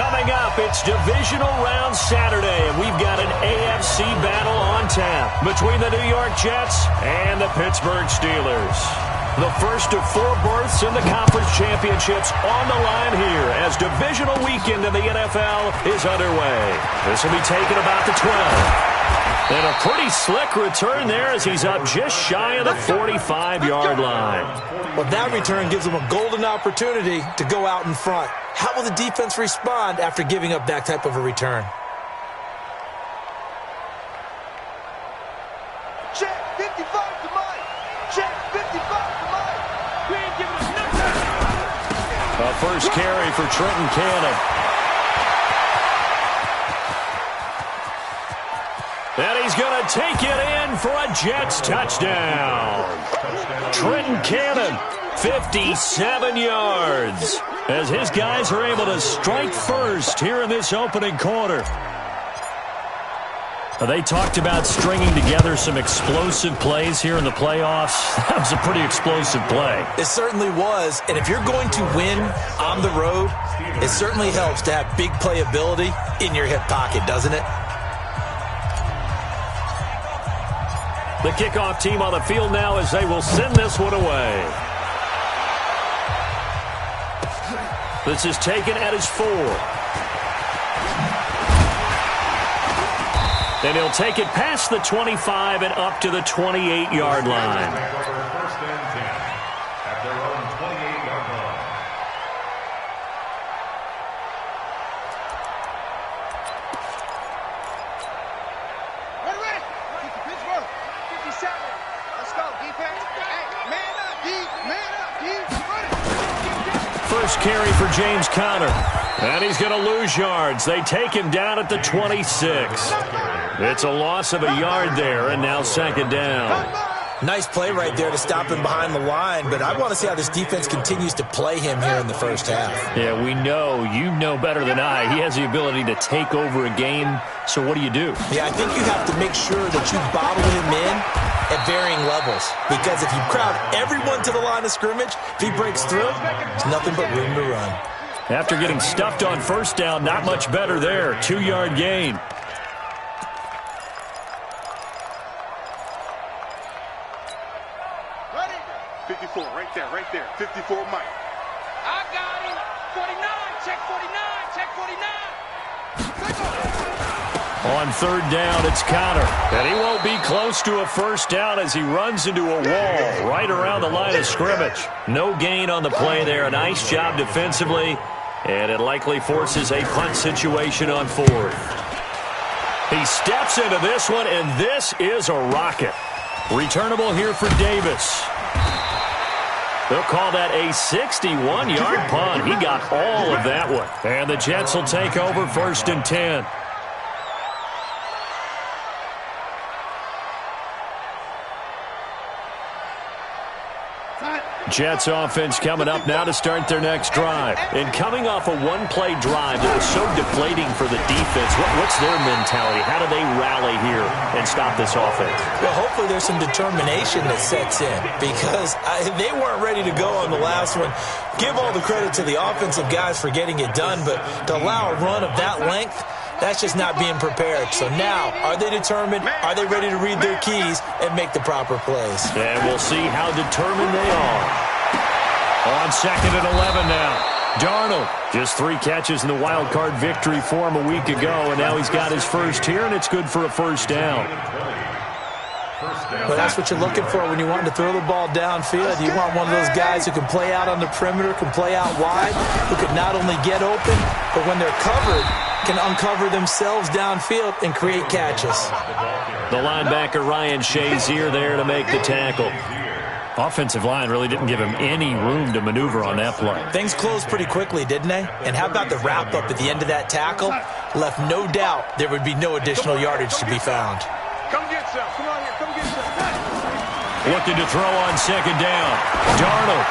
Coming up, it's Divisional Round Saturday, and we've got an AFC battle on tap between the New York Jets and the Pittsburgh Steelers. The first of 4 berths in the conference championships on the line here as divisional weekend in the NFL is underway. This will be taken about the 12. And a pretty slick return there as he's up just shy of the 45-yard line. Well, that return gives him a golden opportunity to go out in front. How will the defense respond after giving up that type of a return? Check 55 to Mike. Check 55 to Mike. We ain't giving us nothing. A first carry for Trenton Cannon. And he's going to take it in for a Jets touchdown. Trenton Cannon, 57 yards, as his guys are able to strike first here in this opening quarter. They talked about stringing together some explosive plays here in the playoffs. That was a pretty explosive play. It certainly was, and if you're going to win on the road, it certainly helps to have big playability in your hip pocket, doesn't it? The kickoff team on the field now as they will send this one away. This is taken at his 4. And he'll take it past the 25 and up to the 28-yard line. First and 10 at their own 28-yard line. Ready. Pittsburgh. 57. Let's go, defense. Hey, man up, D. Man up, D. First carry for James Conner. And he's going to lose yards. They take him down at the 26. It's a loss of a yard there, and now second down. Nice play right there to stop him behind the line, but I want to see how this defense continues to play him here in the first half. Yeah, we know. You know better than I. He has the ability to take over a game, so what do you do? Yeah, I think you have to make sure that you bottle him in at varying levels, because if you crowd everyone to the line of scrimmage, if he breaks through, there's nothing but room to run. After getting stuffed on first down, not much better there. 2-yard gain. Ready? 54, right there. 54, Mike. I got him. 49, check 49, check 49. On third down, it's Conner. And he won't be close to a first down as he runs into a wall right around the line of scrimmage. No gain on the play there. A nice job defensively. And it likely forces a punt situation on 4th. He steps into this one, and this is a rocket. Returnable here for Davis. They'll call that a 61-yard punt. He got all of that one. And the Jets will take over first and 10. Jets offense coming up now to start their next drive. And coming off a one-play drive that was so deflating for the defense, what's their mentality? How do they rally here and stop this offense? Well, hopefully there's some determination that sets in, because they weren't ready to go on the last one. Give all the credit to the offensive guys for getting it done, but to allow a run of that length, that's just not being prepared. So now, are they determined? Are they ready to read their keys and make the proper plays? And we'll see how determined they are. On second and 11 now. Darnold, just 3 catches in the wild card victory for him a week ago, and now he's got his first here, and it's good for a first down. Well, that's what you're looking for when you want to throw the ball downfield. You want one of those guys who can play out on the perimeter, can play out wide, who can not only get open, but when they're covered, can uncover themselves downfield and create catches. The linebacker Ryan Shazier there to make the tackle. Offensive line really didn't give him any room to maneuver on that play. Things closed pretty quickly, didn't they? And how about the wrap-up at the end of that tackle? Left no doubt there would be no additional yardage to be found. Come get some. Come on here. Come get some. Looking to throw on second down. Darnold.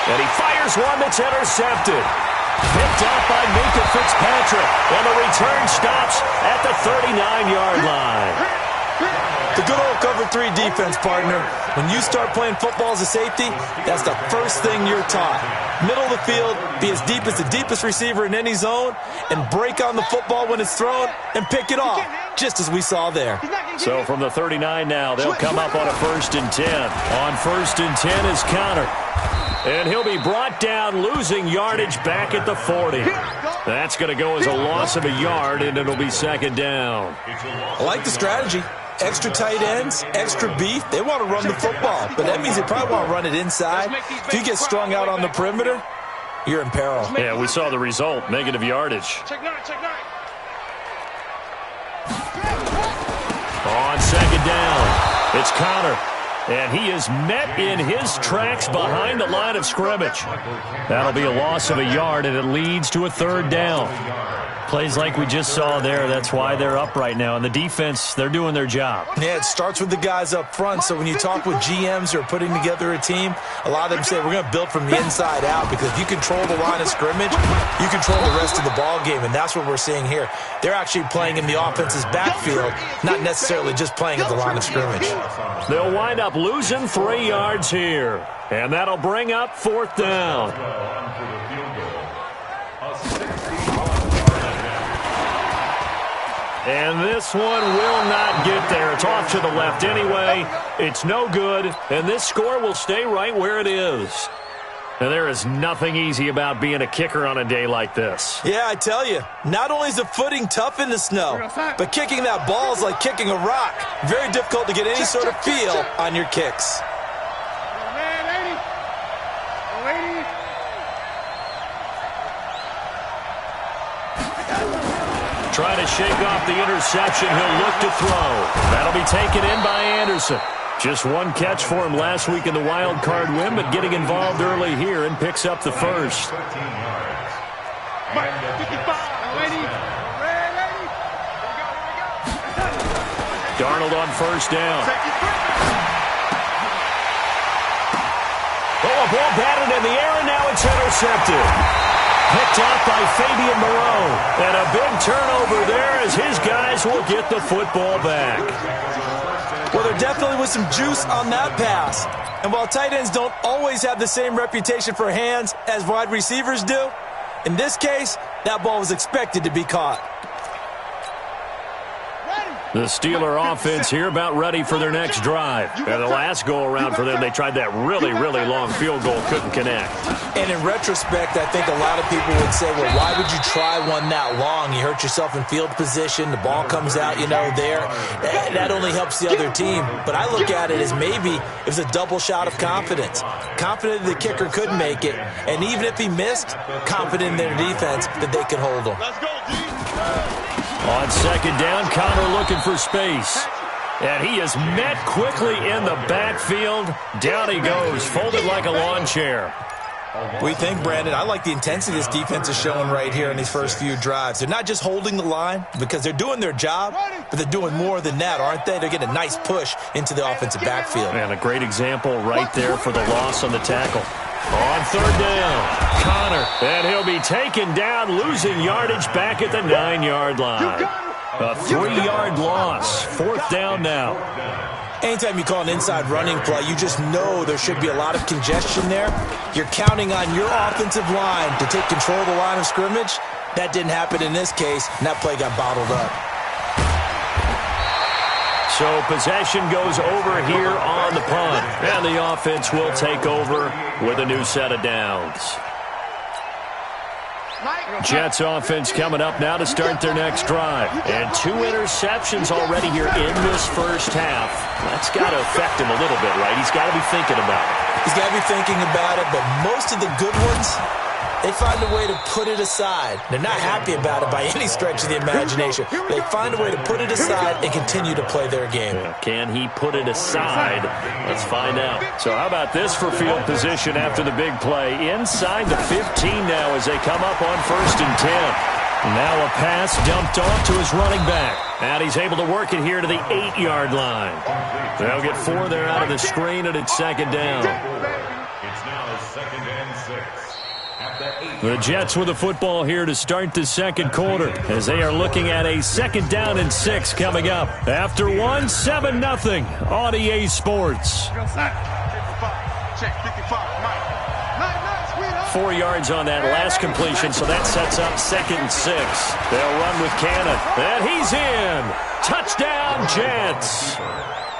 And he fires one that's intercepted. Picked up by Minkah Fitzpatrick. And the return stops at the 39-yard line. The good old cover 3 defense, partner. When you start playing football as a safety, that's the first thing you're taught. Middle of the field, be as deep as the deepest receiver in any zone, and break on the football when it's thrown and pick it off, just as we saw there. So from the 39 now, they'll come up on a 1st and 10. On 1st and 10 is Conner. And he'll be brought down, losing yardage back at the 40. That's going to go as a loss of a yard, and it'll be 2nd down. I like the strategy. Extra tight ends, extra beef. They want to run the football, but that means they probably want to run it inside. If you get strung out on the perimeter, you're in peril. Yeah, we saw the result, negative yardage. Check 9, check 9. On 2nd down, it's Conner. And he is met in his tracks behind the line of scrimmage. That'll be a loss of a yard, and it leads to a 3rd down. Plays like we just saw there. That's why they're up right now. And the defense, they're doing their job. Yeah, it starts with the guys up front. So when you talk with GMs who are putting together a team, a lot of them say we're going to build from the inside out, because if you control the line of scrimmage, you control the rest of the ball game. And that's what we're seeing here. They're actually playing in the offense's backfield, not necessarily just playing at the line of scrimmage. They'll wind up losing 3 yards here. And that'll bring up 4th down. And this one will not get there. It's off to the left anyway. It's no good, and this score will stay right where it is. And there is nothing easy about being a kicker on a day like this. Yeah, I tell you, not only is the footing tough in the snow, but kicking that ball is like kicking a rock. Very difficult to get any sort of feel on your kicks. Trying to shake off the interception. He'll look to throw. That'll be taken in by Anderson. Just one catch for him last week in the wild card win, but getting involved early here and picks up the 1st. Darnold on 1st down. Oh, a ball batted in the air, and now it's intercepted. Picked off by Fabian Moreau. And a big turnover there as his guys will get the football back. Well, there definitely was some juice on that pass. And while tight ends don't always have the same reputation for hands as wide receivers do, in this case, that ball was expected to be caught. The Steeler offense here about ready for their next drive. And the last go-around for them, they tried that really, really long field goal, couldn't connect. And in retrospect, I think a lot of people would say, well, why would you try one that long? You hurt yourself in field position. The ball comes out, there. That only helps the other team. But I look at it as maybe it was a double shot of confidence. Confident the kicker could make it. And even if he missed, confident in their defense that they could hold him. Let's go, D. On 2nd down, Conner looking for space. And he is met quickly in the backfield. Down he goes, folded like a lawn chair. What do you think, Brandon? I like the intensity this defense is showing right here in these first few drives. They're not just holding the line because they're doing their job, but they're doing more than that, aren't they? They're getting a nice push into the offensive backfield. And a great example right there for the loss on the tackle. On 3rd down, Conner, and he'll be taken down, losing yardage back at the 9-yard line. A 3-yard loss, 4th down now. Anytime you call an inside running play, you just know there should be a lot of congestion there. You're counting on your offensive line to take control of the line of scrimmage. That didn't happen in this case, and that play got bottled up. So possession goes over here on the punt, and the offense will take over with a new set of downs. Jets offense coming up now to start their next drive. And 2 interceptions already here in this first half. That's got to affect him a little bit, right? He's got to be thinking about it. He's got to be thinking about it, but most of the good ones, they find a way to put it aside. They're not happy about it by any stretch of the imagination. They find a way to put it aside and continue to play their game. Can he put it aside? Let's find out. So how about this for field position after the big play? Inside the 15 now as they come up on 1st and 10. Now a pass dumped off to his running back. And he's able to work it here to the 8-yard line. They'll get 4 there out of the screen, and it's 2nd down. It's now 2nd and 6. The Jets with the football here to start the second quarter as they are looking at a 2nd down and 6 coming up. After 7-0 on EA Sports. 4 yards on that last completion, so that sets up 2nd and 6. They'll run with Cannon, and he's in. Touchdown, Jets.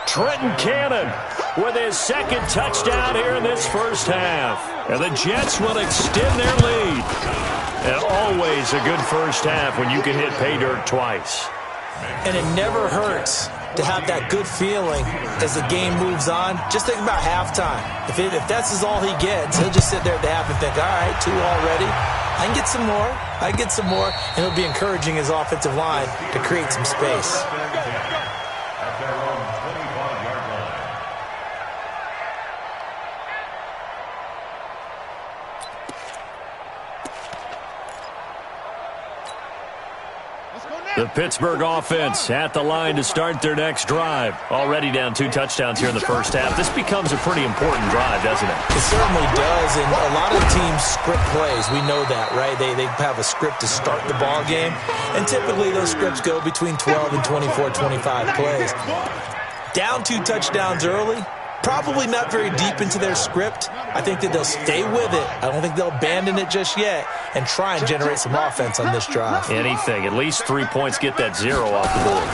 Trenton Cannon with his 2nd touchdown here in this first half. And the Jets will extend their lead. And always a good first half when you can hit pay dirt twice. And it never hurts to have that good feeling as the game moves on. Just think about halftime. If that's all he gets, he'll just sit there at the half and think, all right, 2 already. I can get some more. I can get some more. And he'll be encouraging his offensive line to create some space. The Pittsburgh offense at the line to start their next drive. Already down 2 touchdowns here in the first half. This becomes a pretty important drive, doesn't it? It certainly does, and a lot of teams script plays. We know that, right? They have a script to start the ball game, and typically those scripts go between 12 and 24, 25 plays. Down 2 touchdowns early, probably not very deep into their script. I think that they'll stay with it. I don't think they'll abandon it just yet and try and generate some offense on this drive. Anything. At least 3 points, get that 0 off the board.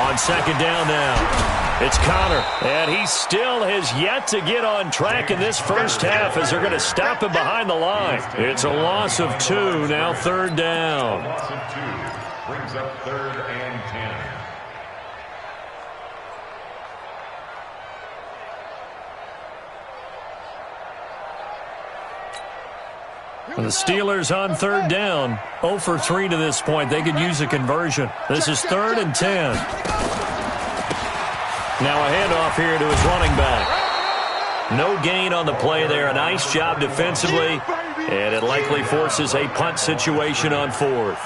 On 2nd down now, it's Connor. And he still has yet to get on track in this first half as they're going to stop him behind the line. It's a loss of 2, now 3rd down. Loss of 2 brings up 3rd and 10. The Steelers on 3rd down. 0 for 3 to this point. They could use a conversion. This is 3rd and 10. Now a handoff here to his running back. No gain on the play there. A nice job defensively. And it likely forces a punt situation on 4th.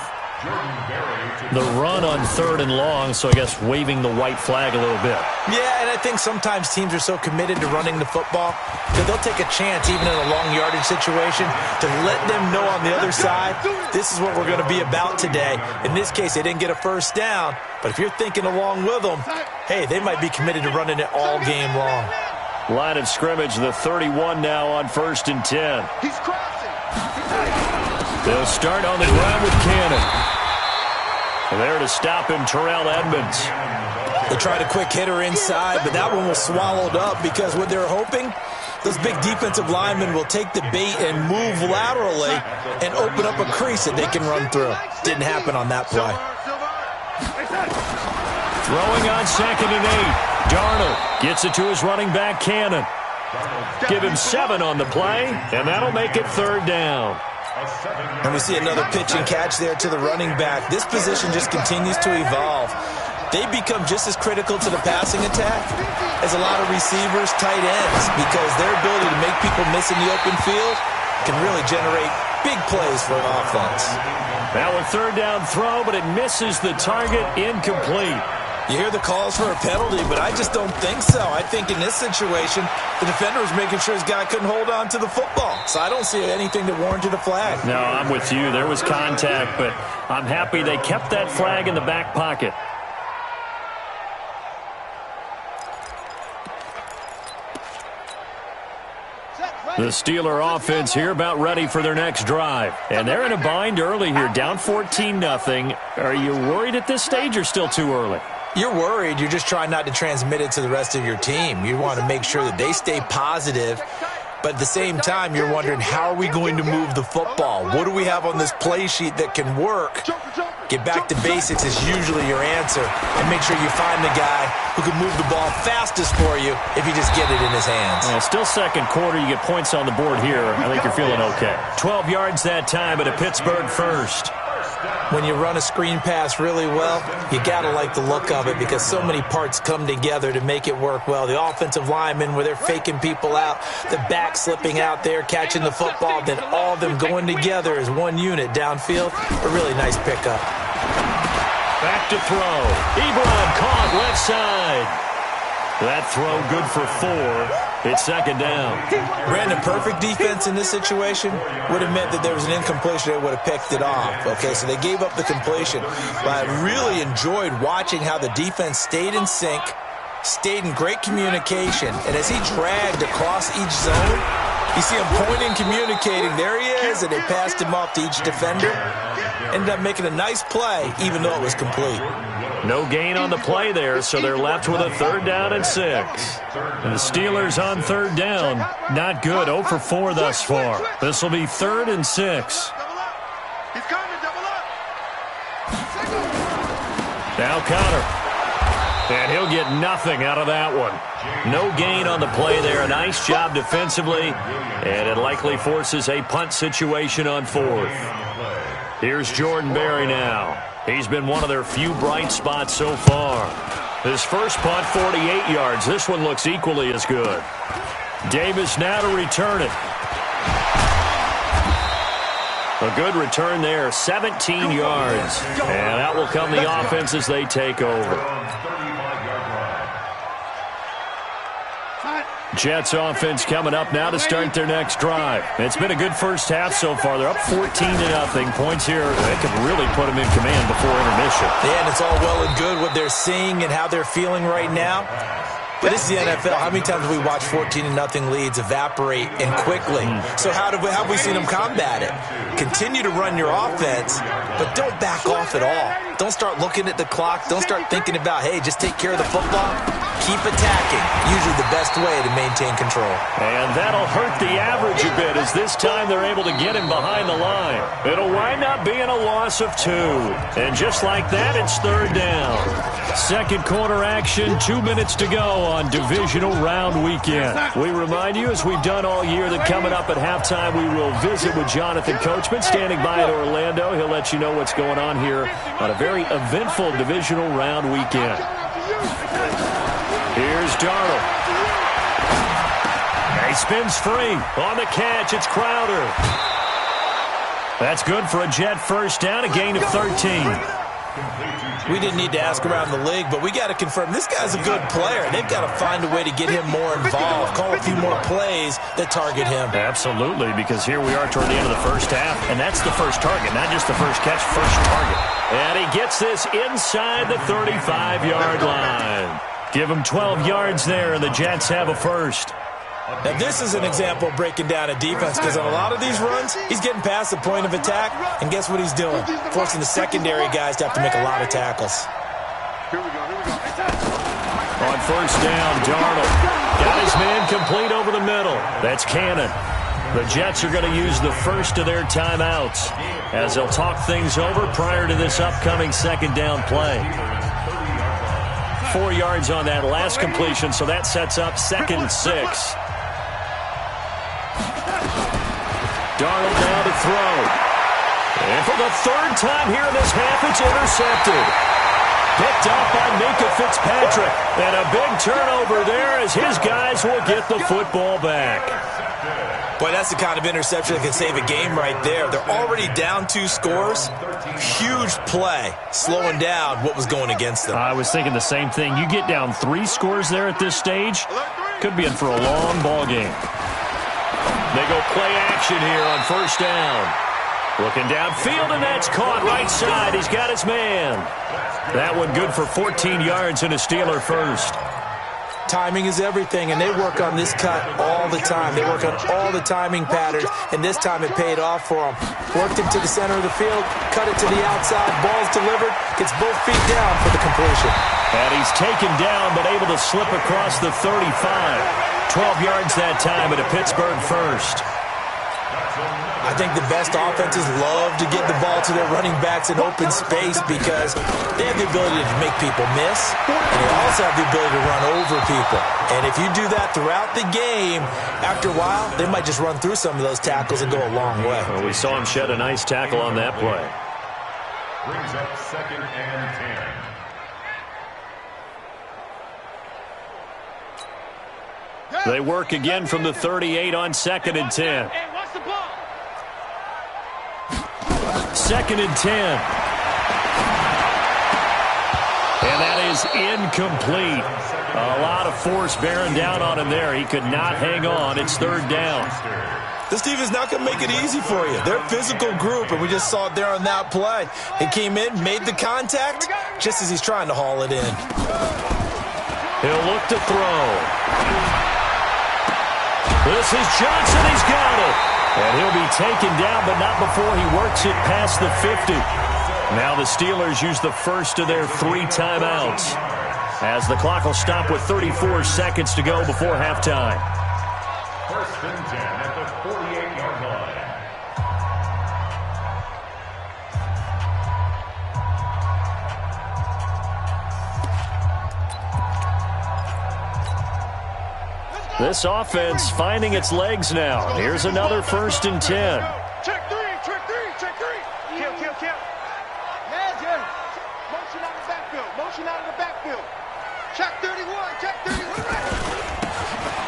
The run on 3rd and long, so I guess waving the white flag a little bit. Yeah, and I think sometimes teams are so committed to running the football that they'll take a chance, even in a long yardage situation, to let them know on the other side, this is what we're going to be about today. In this case, they didn't get a first down, but if you're thinking along with them, hey, they might be committed to running it all game long. Line of scrimmage, the 31 now on 1st and 10. He's crossing. They'll start on the ground with Cannon. There to stop him, Terrell Edmunds. They tried a quick hitter inside, but that one was swallowed up because what they're hoping, those big defensive linemen will take the bait and move laterally and open up a crease that they can run through. Didn't happen on that play. Throwing on 2nd and 8. Darnold gets it to his running back, Cannon. Give him 7 on the play, and that'll make it 3rd down. And we see another pitch and catch there to the running back. This position just continues to evolve. They become just as critical to the passing attack as a lot of receivers, tight ends, because their ability to make people miss in the open field can really generate big plays for an offense. Now a 3rd down throw, but it misses the target, incomplete. You hear the calls for a penalty, but I just don't think so. I think in this situation, the defender was making sure his guy couldn't hold on to the football. So I don't see anything that warranted a flag. No, I'm with you. There was contact, but I'm happy they kept that flag in the back pocket. The Steeler offense here about ready for their next drive. And they're in a bind early here, down 14-0. Are you worried at this stage or still too early? You're worried. You're just trying not to transmit it to the rest of your team. You want to make sure that they stay positive. But at the same time, you're wondering, how are we going to move the football? What do we have on this play sheet that can work? Get back to basics is usually your answer. And make sure you find the guy who can move the ball fastest for you if you just get it in his hands. Well, still second quarter. You get points on the board here. I think you're feeling okay. 12 yards that time, but a Pittsburgh first. When you run a screen pass really well, you got to like the look of it because so many parts come together to make it work well. The offensive linemen, where they're faking people out, the back slipping out there, catching the football, then all of them going together as one unit downfield. A really nice pickup. Back to throw. Ebron caught left side. That throw good for 4. It's second down. Brandon, perfect defense in this situation would have meant that there was an incompletion. They would have picked it off. Okay, so they gave up the completion. But I really enjoyed watching how the defense stayed in sync, stayed in great communication, and as he dragged across each zone, you see him pointing, communicating. There he is, and they passed him off to each defender. Ended up making a nice play, even though it was complete. No gain on the play there, so they're left with a 3rd down and 6. And the Steelers on 3rd down. Not good. 0 for 4 thus far. This will be 3rd and 6. He's coming, double up. Now Conner. And he'll get nothing out of that one. No gain on the play there. A nice job defensively. And it likely forces a punt situation on 4th. Here's Jordan Berry now. He's been one of their few bright spots so far. His first punt, 48 yards. This one looks equally as good. Davis now to return it. A good return there, 17 yards. And that will come the offense as they take over. Jets offense coming up now to start their next drive. It's been a good first half so far. They're up 14-0. Points here, they could really put them in command before intermission. Yeah, and it's all well and good what they're seeing and how they're feeling right now. But this is the NFL. How many times have we watched 14-0 leads evaporate and quickly? So how have we seen them combat it? Continue to run your offense, but don't back off at all. Don't start looking at the clock. Don't start thinking about, hey, just take care of the football. Keep attacking. Usually the best way to maintain control. And that'll hurt the average a bit as this time they're able to get him behind the line. It'll wind up being a loss of 2. And just like that, it's 3rd down. Second quarter action, 2 minutes to go on divisional round weekend. We remind you, as we've done all year, that coming up at halftime, we will visit with Jonathan Coachman standing by in Orlando. He'll let you know what's going on here on a very eventful divisional round weekend. Here's Darnold. He spins free. On the catch, it's Crowder. That's good for a Jet first down, a gain of 13. We didn't need to ask around the league, but we got to confirm this guy's a good player. They've got to find a way to get him more involved, call a few more plays that target him. Absolutely, because here we are toward the end of the first half, and that's the first target, not just the first catch, first target. And he gets this inside the 35-yard line. Give him 12 yards there, and the Jets have a first. Now, this is an example of breaking down a defense because on a lot of these runs, he's getting past the point of attack, and guess what he's doing? Forcing the secondary guys to have to make a lot of tackles. Here we go. On first down, Darnold got his man complete over the middle. That's Cannon. The Jets are going to use the first of their timeouts as they'll talk things over prior to this upcoming second down play. 4 yards on that last completion, so that sets up 2nd and 6. Darnold now to throw. And for the 3rd time here in this half, it's intercepted. Picked up by Minkah Fitzpatrick. And a big turnover there as his guys will get the football back. Boy, that's the kind of interception that can save a game right there. They're already down 2 scores. Huge play, slowing down what was going against them. I was thinking the same thing. You get down 3 scores there at this stage, could be in for a long ball game. They go play action here on first down. Looking downfield, and that's caught right side. He's got his man. That one good for 14 yards and a Steeler first. Timing is everything, and they work on this cut all the time. They work on all the timing patterns, and this time it paid off for them. Worked him to the center of the field, cut it to the outside, ball's delivered, gets both feet down for the completion. And he's taken down, but able to slip across the 35. 12 yards that time at a Pittsburgh first. I think the best offenses love to get the ball to their running backs in open space because they have the ability to make people miss, and they also have the ability to run over people. And if you do that throughout the game, after a while, they might just run through some of those tackles and go a long way. Well, we saw him shed a nice tackle on that play. Brings up 2nd and 10. They work again from the 38 on 2nd and 10. 2nd and 10. And that is is incomplete. A lot of force bearing down on him there. He could not hang on. It's third down. This team is not going to make it easy for you. They're a physical group, and we just saw it there on that play. He came in, made the contact, just as he's trying to haul it in. He'll look to throw. This is Johnson. He's got it. And he'll be taken down, but not before he works it past the 50. Now the Steelers use the first of their 3 timeouts, as the clock will stop with 34 seconds to go before halftime. First and 10 at the 48-yard line. This offense finding its legs now. Here's another first and 10. Check three. Kill. Motion out of the backfield. Check 31.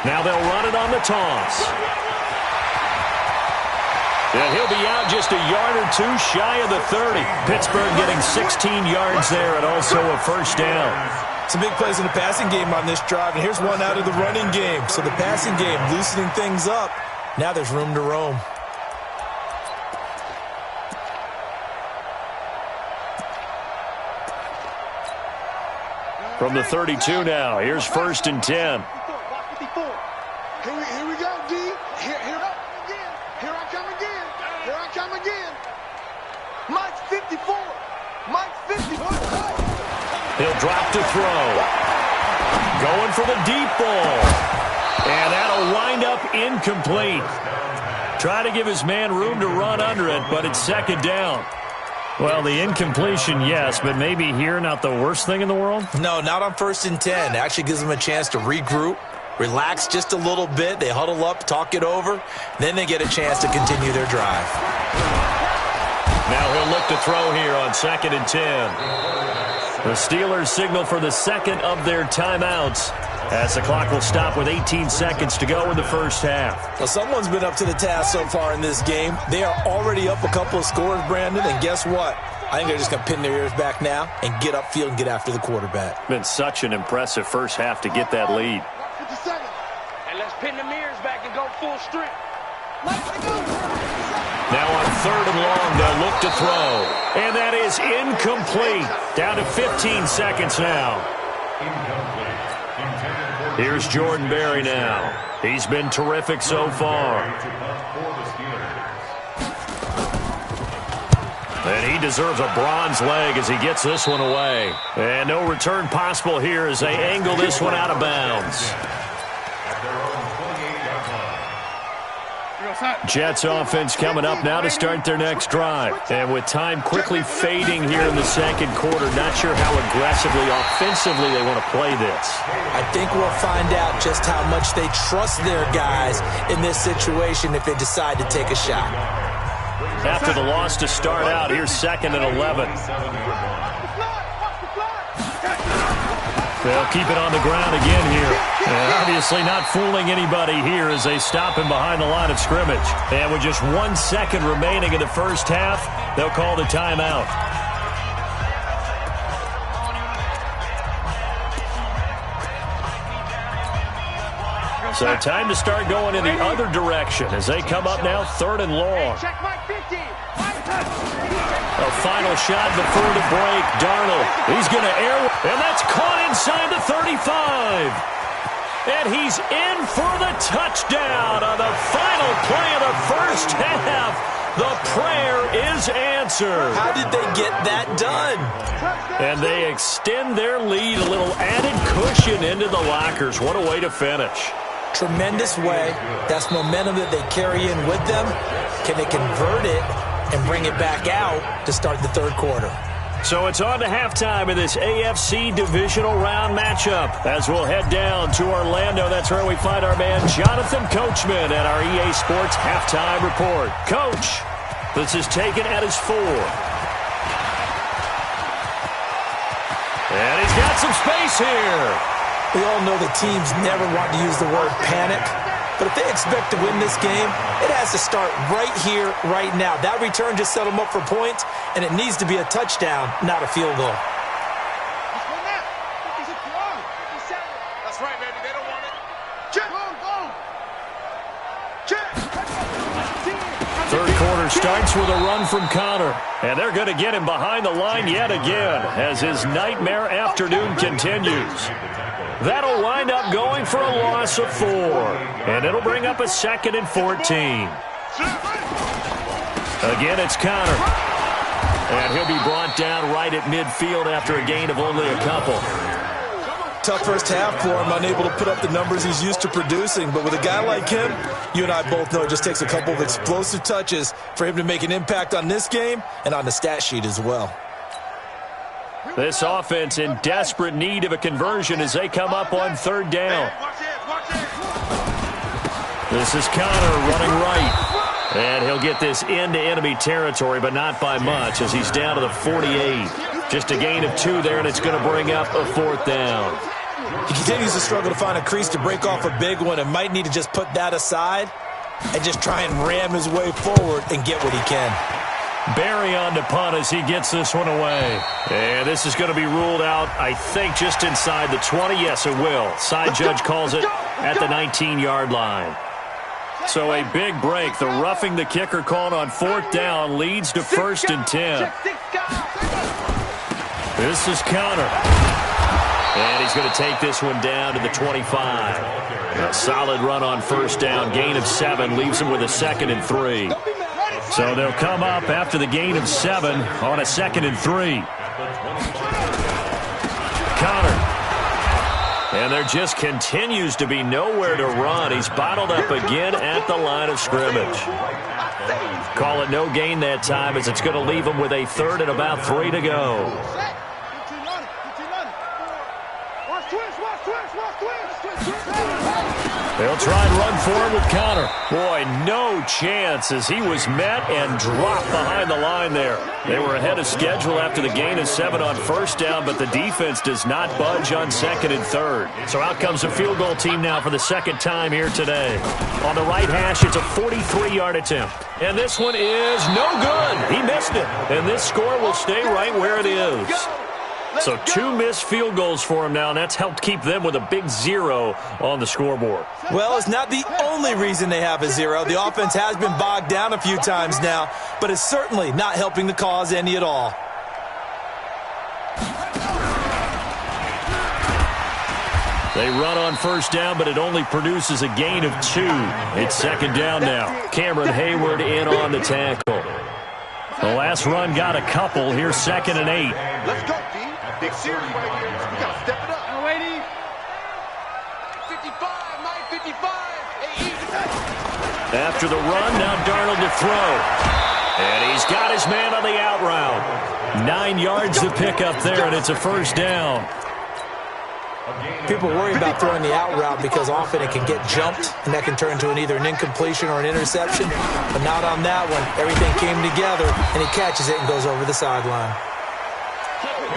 Now they'll run it on the toss. And he'll be out just a yard or 2 shy of the 30. Pittsburgh getting 16 yards there and also a first down. Some big plays in the passing game on this drive, and here's one out of the running game. So the passing game loosening things up. Now there's room to roam. From the 32 now, here's first and 10. Here we go, D. Here I come again. Mike's 54. He'll drop to throw. Going for the deep ball. And that'll wind up incomplete. Try to give his man room to run under it, but it's second down. Well, the incompletion, yes, but maybe here not the worst thing in the world? No, not on first and 10. Actually gives them a chance to regroup, relax just a little bit. They huddle up, talk it over. Then they get a chance to continue their drive. Now he'll look to throw here on second and 10. The Steelers signal for the second of their timeouts, as the clock will stop with 18 seconds to go in the first half. Well, someone's been up to the task so far in this game. They are already up a couple of scores, Brandon, and guess what? I think they're just going to pin their ears back now and get upfield and get after the quarterback. Been such an impressive first half to get that lead. 57. And let's pin the mirrors back and go full strength. Now on third and long, they'll look to throw. And that is incomplete. Down to 15 seconds now. Here's Jordan Berry now. He's been terrific so far. And he deserves a bronze leg as he gets this one away. And no return possible here as they angle this one out of bounds. Jets offense coming up now to start their next drive. And with time quickly fading here in the second quarter, not sure how aggressively, offensively they want to play this. I think we'll find out just how much they trust their guys in this situation if they decide to take a shot. After the loss to start out, here's second and 11. They'll keep it on the ground again here. And obviously not fooling anybody here as they stop him behind the line of scrimmage. And with just 1 second remaining in the first half, they'll call the timeout. So time to start going in the other direction as they come up now third and long. A final shot before the break. Darnold, he's going to air, and that's caught inside the 35. And he's in for the touchdown on the final play of the first half. The prayer is answered. How did they get that done? And they extend their lead, a little added cushion into the lockers. What a way to finish. Tremendous way. That's momentum that they carry in with them. Can they convert it and bring it back out to start the third quarter? So it's on to halftime in this AFC divisional round matchup as we'll head down to Orlando. That's where we find our man Jonathan Coachman at our EA Sports Halftime Report. Coach, this is taken at his 4. And he's got some space here. We all know the teams never want to use the word panic. But if they expect to win this game, it has to start right here, right now. That return just set them up for points, and it needs to be a touchdown, not a field goal. quarter starts with a run from Connor. And they're going to get him behind the line yet again as his nightmare afternoon continues. That'll wind up going for a loss of 4. And it'll bring up a 2nd and 14. Again, it's Connor. And he'll be brought down right at midfield after a gain of only a couple. Tough first half for him, unable to put up the numbers he's used to producing. But with a guy like him, you and I both know it just takes a couple of explosive touches for him to make an impact on this game and on the stat sheet as well. This offense in desperate need of a conversion as they come up on 3rd down. This is Connor running right. And he'll get this into enemy territory, but not by much as he's down to the 48. Just a gain of 2 there, and it's going to bring up a 4th down. He continues to struggle to find a crease to break off a big one and might need to just put that aside and just try and ram his way forward and get what he can. Barry on to punt as he gets this one away. And this is going to be ruled out, I think, just inside the 20. Yes, it will. Side judge calls it at the 19-yard line. So a big break. The roughing the kicker called on 4th down leads to 1st and 10. This is Connor. And he's going to take this one down to the 25. A solid run on 1st down. Gain of 7 leaves him with a 2nd and 3. So they'll come up after the gain of 7 on a 2nd and 3. Connor. And there just continues to be nowhere to run. He's bottled up again at the line of scrimmage. Call it no gain that time as it's going to leave him with a 3rd and about 3 to go. They'll try and run for him with Connor. Boy, no chance as he was met and dropped behind the line there. They were ahead of schedule after the gain of 7 on 1st down, but the defense does not budge on 2nd and 3rd. So out comes a field goal team now for the 2nd time here today. On the right hash, it's a 43-yard attempt. And this one is no good. He missed it. And this score will stay right where it is. So 2 missed field goals for him now, and that's helped keep them with a big 0 on the scoreboard. Well, it's not the only reason they have a 0. The offense has been bogged down a few times now, but it's certainly not helping the cause any at all. They run on 1st down, but it only produces a gain of 2. It's 2nd down now. Cameron Hayward in on the tackle. The last run got a couple. Here's 2nd and 8. Let's go, D. Big series right here. We got to step it up. I'm waiting. 55, Mike, 55. After the run, now Darnold to throw. And he's got his man on the out route. 9 yards to pick up there, and it's a 1st down. People worry about throwing the out route because often it can get jumped, and that can turn into either an incompletion or an interception. But not on that one. Everything came together, and he catches it and goes over the sideline.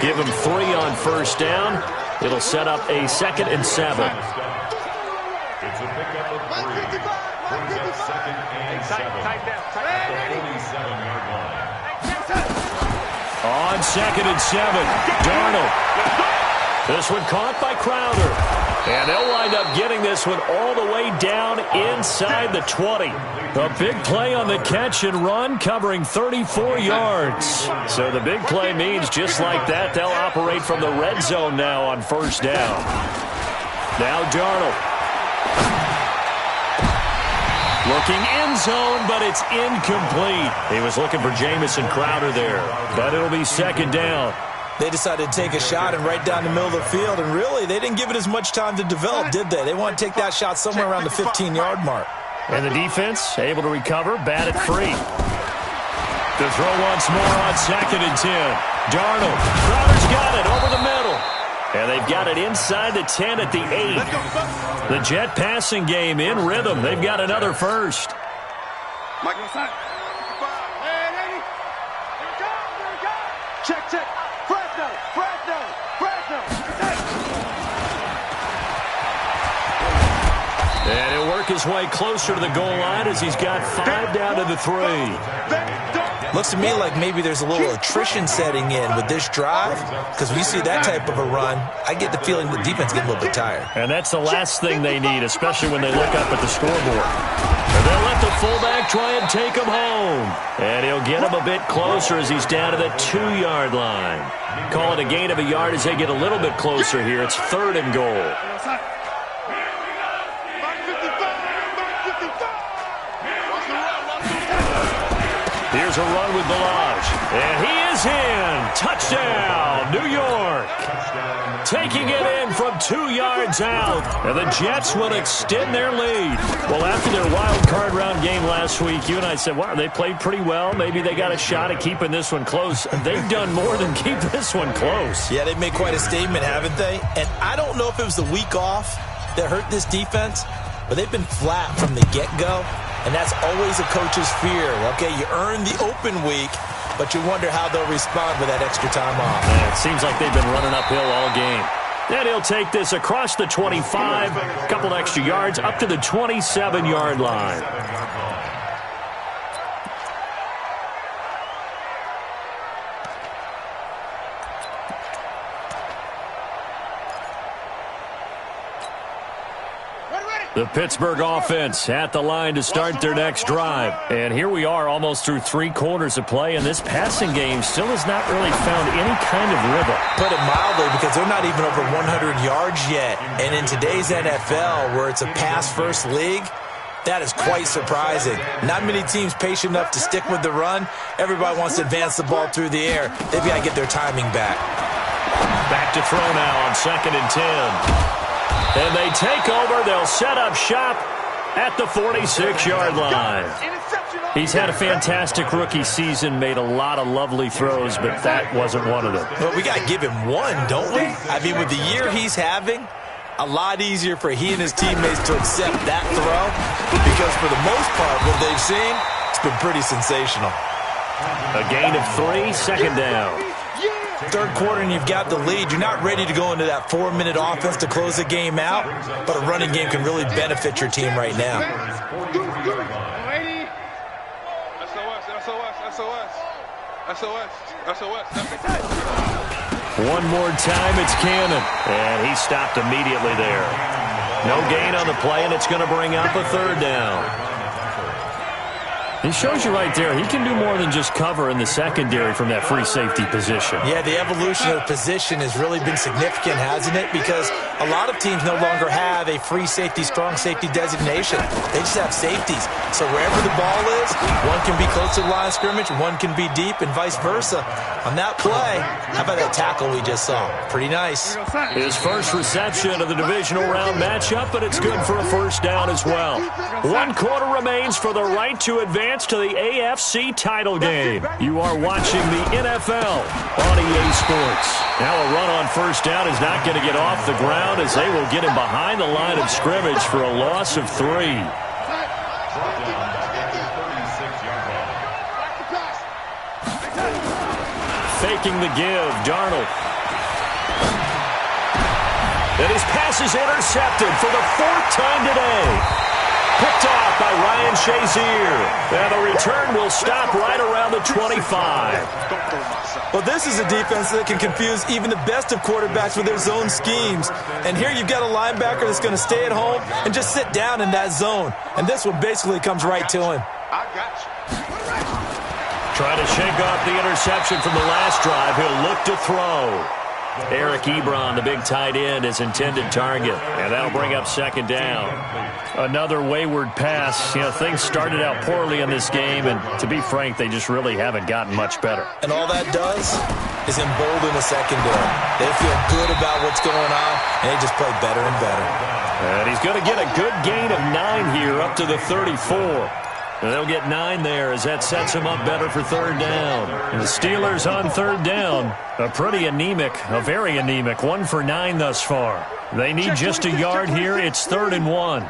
Give him 3 on 1st down. It'll set up a 2nd and 7. It's a pickup of 3. Brings up 2nd and 7. At the 47-yard line. On 2nd and 7, Darnold. This one caught by Crowder. And they'll wind up getting this one all the way down inside the 20. A big play on the catch and run, covering 34 yards. So the big play means just like that, they'll operate from the red zone now on 1st down. Now Darnold. Looking end zone, but it's incomplete. He was looking for Jamison Crowder there, but it'll be 2nd down. They decided to take a shot and right down the middle of the field, and really, they didn't give it as much time to develop, did they? They want to take that shot somewhere around the 15-yard mark. And the defense able to recover, batted free. To throw once more on 2nd and 10. Darnold. Crowder's got it over the middle. And they've got it inside the 10 at the 8. The Jet passing game in rhythm. They've got another 1st. Check. Fresno. And he'll work his way closer to the goal line as he's got 5 down to the 3. Looks to me like maybe there's a little attrition setting in with this drive, because we see that type of a run, I get the feeling the defense getting a little bit tired. And that's the last thing they need, especially when they look up at the scoreboard. And they'll let the fullback try and take him home. And he'll get him a bit closer as he's down to the 2-yard line. Call it a gain of a yard as they get a little bit closer here. It's 3rd and goal. Here's a run with Ballage. And he is in. Touchdown, New York. Taking it in from 2 yards out. And the Jets will extend their lead. Well, after their wild card round game last week, you and I said, wow, they played pretty well. Maybe they got a shot at keeping this one close. They've done more than keep this one close. Yeah, they've made quite a statement, haven't they? And I don't know if it was the week off that hurt this defense, but they've been flat from the get-go. And that's always a coach's fear. Okay, you earn the open week, but you wonder how they'll respond with that extra time off. Yeah, it seems like they've been running uphill all game. And he'll take this across the 25, a couple extra yards, up to the 27-yard line. The Pittsburgh offense at the line to start their next drive. And here we are almost through 3 quarters of play, and this passing game still has not really found any kind of rhythm. Put it mildly, because they're not even over 100 yards yet. And in today's NFL, where it's a pass-first league, that is quite surprising. Not many teams patient enough to stick with the run. Everybody wants to advance the ball through the air. They've got to get their timing back. Back to throw now on 2nd and 10. And they take over. They'll set up shop at the 46-yard line. He's had a fantastic rookie season, made a lot of lovely throws, but that wasn't one of them. But we got to give him one, don't we? I mean, with the year he's having, a lot easier for he and his teammates to accept that throw, because for the most part, what they've seen, it's been pretty sensational. A gain of 3, 2nd down. 3rd quarter and you've got the lead. You're not ready to go into that 4-minute offense to close the game out, but a running game can really benefit your team right now. One more time, it's Cannon. And he stopped immediately there. No gain on the play, and it's going to bring up a 3rd down. He shows you right there, he can do more than just cover in the secondary from that free safety position. Yeah, the evolution of the position has really been significant, hasn't it? Because a lot of teams no longer have a free safety, strong safety designation. They just have safeties. So wherever the ball is, one can be close to the line of scrimmage, one can be deep, and vice versa. On that play, how about that tackle we just saw? Pretty nice. His first reception of the divisional round matchup, but it's good for a 1st down as well. 1 quarter remains for the right to advance to the AFC title game. You are watching the NFL on EA Sports. Now a run on 1st down is not going to get off the ground, as they will get him behind the line of scrimmage for a loss of 3. Faking the give, Darnold. And his pass is intercepted for the 4th time today. Picked off by Ryan Shazier. And the return will stop right around the 25. Well, this is a defense that can confuse even the best of quarterbacks with their zone schemes. And here you've got a linebacker that's going to stay at home and just sit down in that zone. And this one basically comes right to him. I got you. Trying to shake off the interception from the last drive. He'll look to throw. Eric Ebron, the big tight end, is intended target. And that'll bring up 2nd down. Another wayward pass. You know, things started out poorly in this game, and to be frank, they just really haven't gotten much better. And all that does is embolden the secondary. They feel good about what's going on, and they just play better and better. And he's going to get a good gain of 9 here, up to the 34. And they'll get 9 there as that sets them up better for 3rd down. And the Steelers on 3rd down, a pretty anemic, a very anemic 1 for 9 thus far. They need just a yard here. It's 3rd and 1.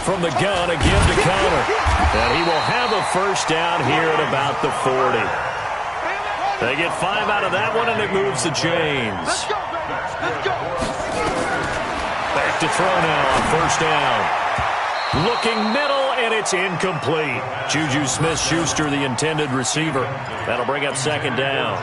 From the gun, a give to Connor. And he will have a 1st down here at about the 40. They get 5 out of that one, and it moves the chains. Let's go, baby. Let's go. Back to throw now on 1st down. Looking middle, and it's incomplete. Juju Smith-Schuster, the intended receiver. That'll bring up second down.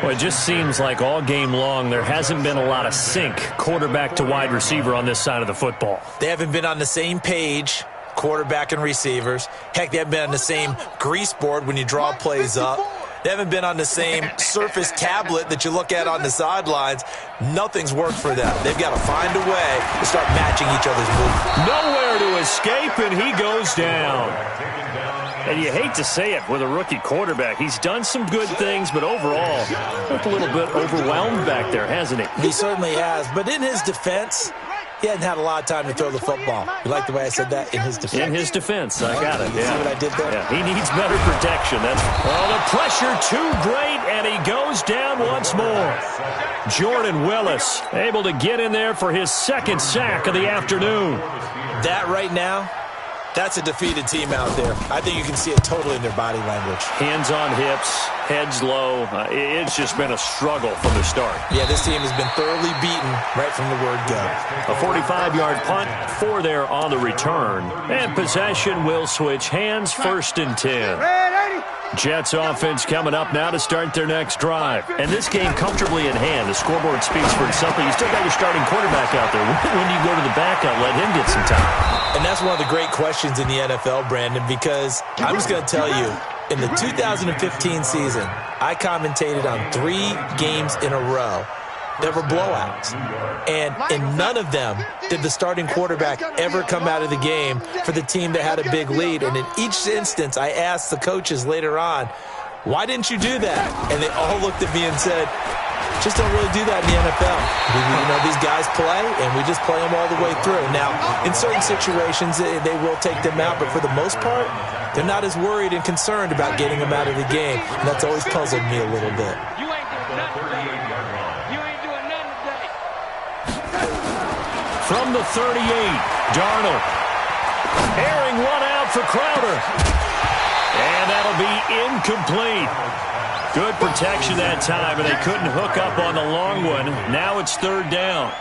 Well, it just seems like all game long there hasn't been a lot of sync quarterback to wide receiver on this side of the football. They haven't been on the same page, quarterback and receivers. Heck, they haven't been on the same grease board when you draw plays up. They haven't been on the same Surface tablet that you look at on the sidelines. Nothing's worked for them. They've got to find a way to start matching each other's movement. Nowhere to escape, and he goes down. And you hate to say it with a rookie quarterback. He's done some good things, but overall, looked a little bit overwhelmed back there, hasn't he? He certainly has. But in his defense, he hadn't had a lot of time to throw the football. You like the way I said that? In his defense. In his defense. I got it. You see what I did there? Yeah, he needs better protection. The pressure too great, and he goes down once more. Jordan Willis able to get in there for his second sack of the afternoon. That right now, that's a defeated team out there. I think you can see it totally in their body language. Hands on hips, heads low. It's just been a struggle from the start. Yeah, this team has been thoroughly beaten right from the word go. A 45-yard punt, 4 there on the return. And possession will switch hands, 1st and 10. Jets offense coming up now to start their next drive. And this game comfortably in hand. The scoreboard speaks for itself, but you still got your starting quarterback out there. When do you go to the backup, let him get some time? And that's one of the great questions in the NFL, Brandon, because I'm just going to tell you, in the 2015 season, I commentated on 3 games in a row. There were blowouts. And in none of them did the starting quarterback ever come out of the game for the team that had a big lead. And in each instance, I asked the coaches later on, why didn't you do that? And they all looked at me and said, just don't really do that in the NFL. You know, these guys play, and we just play them all the way through. Now, in certain situations, they will take them out, but for the most part, they're not as worried and concerned about getting them out of the game. And that's always puzzled me a little bit. You ain't doing nothing today. You ain't doing nothing today. From the 38, Darnold. Airing one out for Crowder. And that'll be incomplete. Good protection that time, and they couldn't hook up on the long one. Now it's 3rd down.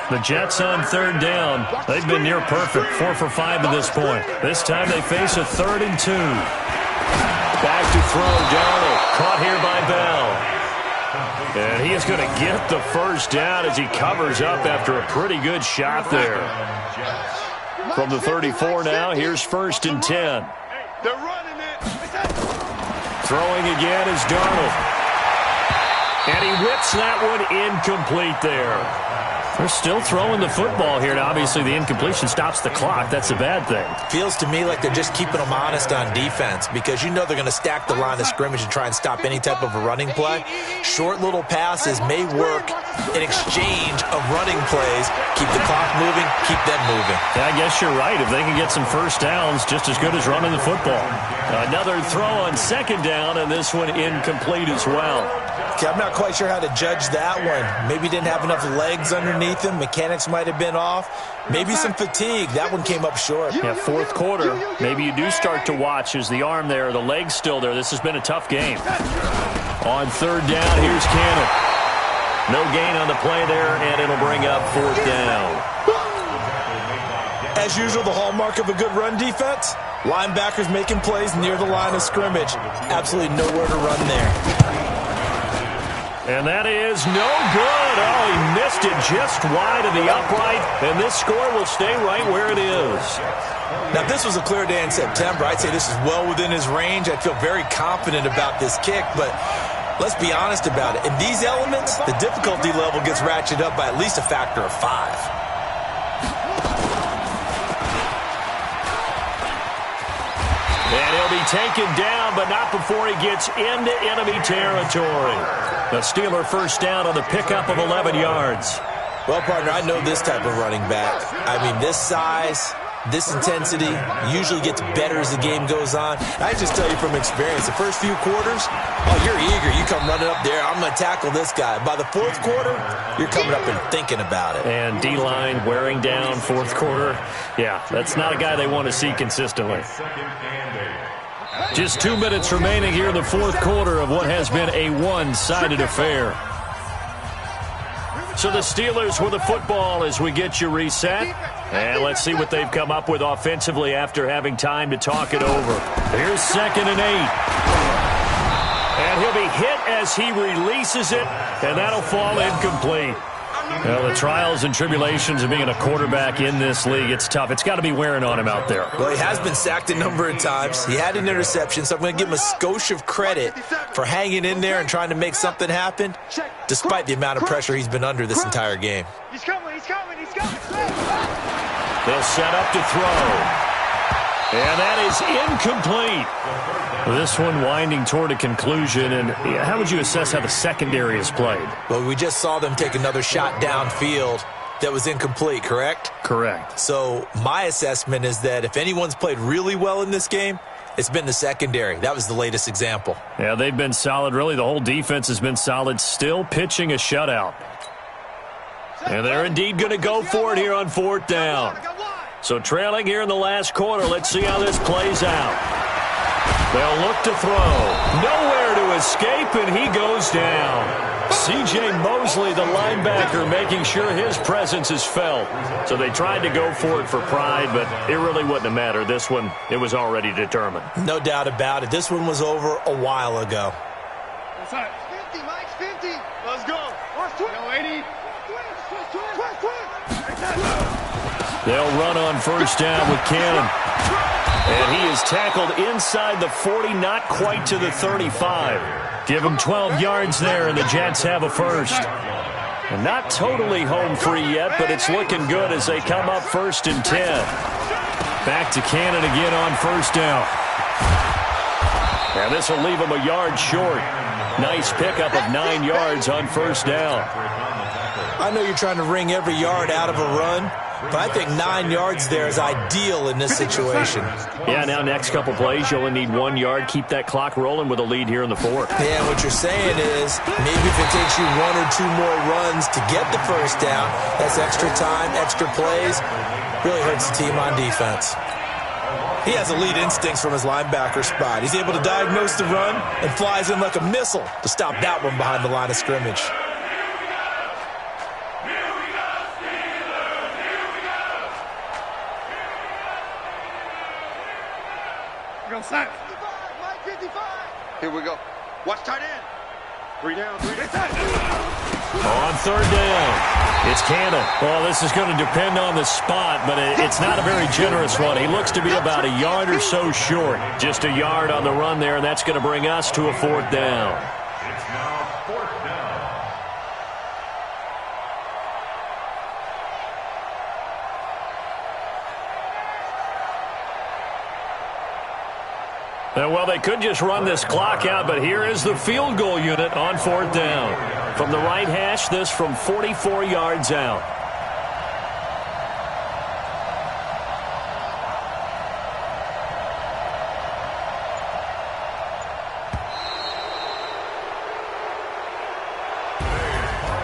The Jets on 3rd down. They've been near perfect, 4 for 5 at this point. This time they face a 3rd and 2. Back to throw, Darnold. Caught here by Bell. And he is going to get the first down as he covers up after a pretty good shot there. From the 34 now, here's 1st and 10. They're running it. Throwing again is Darnold. And he whips that one incomplete there. They're still throwing the football here. Now, obviously, the incompletion stops the clock. That's a bad thing. Feels to me like they're just keeping them honest on defense because you know they're going to stack the line of scrimmage and try and stop any type of a running play. Short little passes may work in exchange of running plays. Keep the clock moving, keep them moving. Yeah, I guess you're right. If they can get some first downs, just as good as running the football. Another throw on 2nd down, and this one incomplete as well. Okay, I'm not quite sure how to judge that one. Maybe didn't have enough legs underneath him. Mechanics might have been off. Maybe some fatigue. That one came up short. Yeah, 4th quarter. Maybe you do start to watch as the arm there, the leg's still there. This has been a tough game. On 3rd down, here's Cannon. No gain on the play there, and it'll bring up 4th down. As usual, the hallmark of a good run defense, linebackers making plays near the line of scrimmage. Absolutely nowhere to run there. And that is no good. Oh, he missed it just wide of the upright, and this score will stay right where it is. Now, if this was a clear day in September, I'd say this is well within his range. I'd feel very confident about this kick, but let's be honest about it. In these elements, the difficulty level gets ratcheted up by at least a factor of 5. And he'll be taken down, but not before he gets into enemy territory. The Steeler first down on the pickup of 11 yards. Well, partner, I know this type of running back. I mean, this size, this intensity usually gets better as the game goes on. I just tell you from experience, the first few quarters, oh, you're eager. You come running up there, I'm going to tackle this guy. By the 4th quarter, you're coming up and thinking about it. And D-line wearing down 4th quarter. Yeah, that's not a guy they want to see consistently. Just 2 minutes remaining here in the 4th quarter of what has been a one-sided affair. So the Steelers with the football as we get you reset. And let's see what they've come up with offensively after having time to talk it over. Here's 2nd and 8. And he'll be hit as he releases it, and that'll fall incomplete. Well, the trials and tribulations of being a quarterback in this league, it's tough. It's got to be wearing on him out there. Well, he has been sacked a number of times. He had an interception, so I'm going to give him a skosh of credit for hanging in there and trying to make something happen, despite the amount of pressure he's been under this entire game. He's coming, he's coming, he's coming. They'll set up to throw. And that is incomplete. This one winding toward a conclusion. And how would you assess how the secondary has played? Well, we just saw them take another shot downfield that was incomplete, correct? Correct. So my assessment is that if anyone's played really well in this game, it's been the secondary. That was the latest example. Yeah, they've been solid. Really, the whole defense has been solid. Still pitching a shutout. And they're indeed going to go for it here on 4th down. So trailing here in the last quarter. Let's see how this plays out. They'll look to throw. Nowhere to escape, and he goes down. C.J. Mosley, the linebacker, making sure his presence is felt. So they tried to go for it for pride, but it really wouldn't have mattered. This one, it was already determined. No doubt about it. This one was over a while ago. 50, Mike, 50. Let's go. Watch 80. They'll run on 1st down with Cannon. And he is tackled inside the 40, not quite to the 35. Give him 12 yards there, and the Jets have a first. And not totally home free yet, but it's looking good as they come up 1st and 10. Back to Cannon again on 1st down. And this will leave him a yard short. Nice pickup of 9 yards on 1st down. I know you're trying to wring every yard out of a run, but I think 9 yards there is ideal in this situation. Yeah, now next couple plays, you only need 1 yard. Keep that clock rolling with a lead here in the 4th. Yeah, what you're saying is maybe if it takes you 1 or 2 more runs to get the 1st down, that's extra time, extra plays, really hurts the team on defense. He has elite instincts from his linebacker spot. He's able to diagnose the run and flies in like a missile to stop that one behind the line of scrimmage. Here we go. Watch tight end. 3 down, 3 down. On 3rd down, it's Cannon. Well, this is going to depend on the spot, but it's not a very generous one. He looks to be about a yard or so short. Just a yard on the run there, and that's going to bring us to a 4th down. It's now 4th down. Well, they could just run this clock out, but here is the field goal unit on 4th down. From the right hash, this from 44 yards out.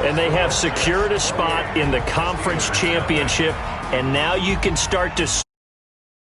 And they have secured a spot in the conference championship, and now you can start to